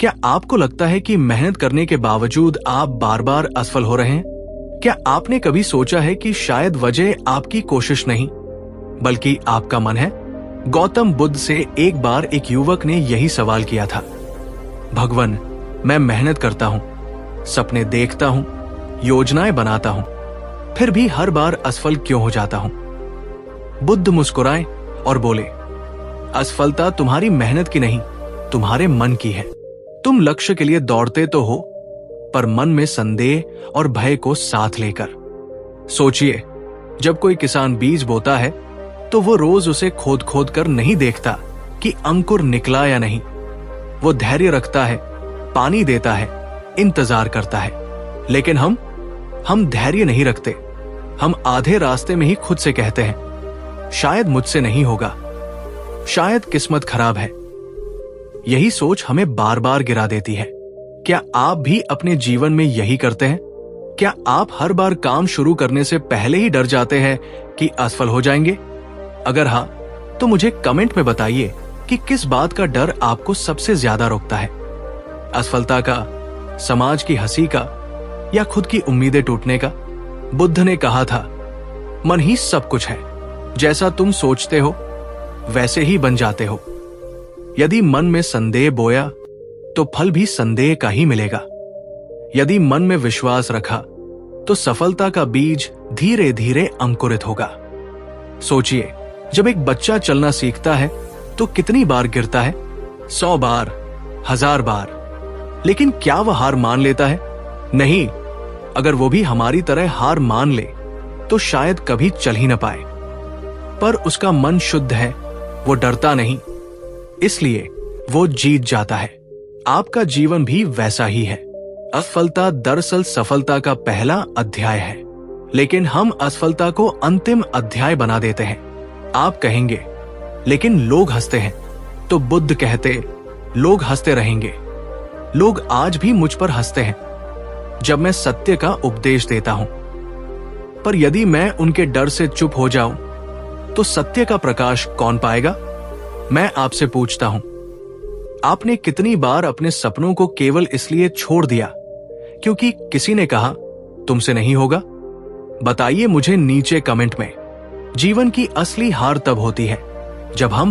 क्या आपको लगता है कि मेहनत करने के बावजूद आप बार बार असफल हो रहे हैं? क्या आपने कभी सोचा है कि शायद वजह आपकी कोशिश नहीं बल्कि आपका मन है? गौतम बुद्ध से एक बार एक युवक ने यही सवाल किया था, भगवान, मैं मेहनत करता हूं, सपने देखता हूं, योजनाएं बनाता हूं, फिर भी हर बार असफल क्यों हो जाता हूं? बुद्ध मुस्कुराए और बोले, असफलता तुम्हारी मेहनत की नहीं, तुम्हारे मन की है। तुम लक्ष्य के लिए दौड़ते तो हो, पर मन में संदेह और भय को साथ लेकर। सोचिए, जब कोई किसान बीज बोता है तो वो रोज उसे खोद खोद कर नहीं देखता कि अंकुर निकला या नहीं। वो धैर्य रखता है, पानी देता है, इंतजार करता है। लेकिन हम धैर्य नहीं रखते। हम आधे रास्ते में ही खुद से कहते हैं, शायद मुझसे नहीं होगा, शायद किस्मत खराब है। यही सोच हमें बार बार गिरा देती है। क्या आप भी अपने जीवन में यही करते हैं? क्या आप हर बार काम शुरू करने से पहले ही डर जाते हैं कि असफल हो जाएंगे? अगर हाँ, तो मुझे कमेंट में बताइए कि किस बात का डर आपको सबसे ज्यादा रोकता है। असफलता का, समाज की हंसी का, या खुद की उम्मीदें टूटने का? बुद्ध ने कहा था, मन ही सब कुछ है। जैसा तुम सोचते हो वैसे ही बन जाते हो। यदि मन में संदेह बोया तो फल भी संदेह का ही मिलेगा। यदि मन में विश्वास रखा तो सफलता का बीज धीरे धीरे अंकुरित होगा। सोचिए, जब एक बच्चा चलना सीखता है तो कितनी बार गिरता है? 100 बार, 1000 बार। लेकिन क्या वह हार मान लेता है? नहीं। अगर वो भी हमारी तरह हार मान ले तो शायद कभी चल ही न पाए। पर उसका मन शुद्ध है, वो डरता नहीं, इसलिए वो जीत जाता है। आपका जीवन भी वैसा ही है। असफलता दरअसल सफलता का पहला अध्याय है, लेकिन हम असफलता को अंतिम अध्याय बना देते हैं। आप कहेंगे, लेकिन लोग हंसते हैं। तो बुद्ध कहते, लोग हंसते रहेंगे। लोग आज भी मुझ पर हंसते हैं जब मैं सत्य का उपदेश देता हूं। पर यदि मैं उनके डर से चुप हो जाऊं तो सत्य का प्रकाश कौन पाएगा? मैं आपसे पूछता हूं, आपने कितनी बार अपने सपनों को केवल इसलिए छोड़ दिया क्योंकि किसी ने कहा तुमसे नहीं होगा? बताइए मुझे नीचे कमेंट में। जीवन की असली हार तब होती है जब हम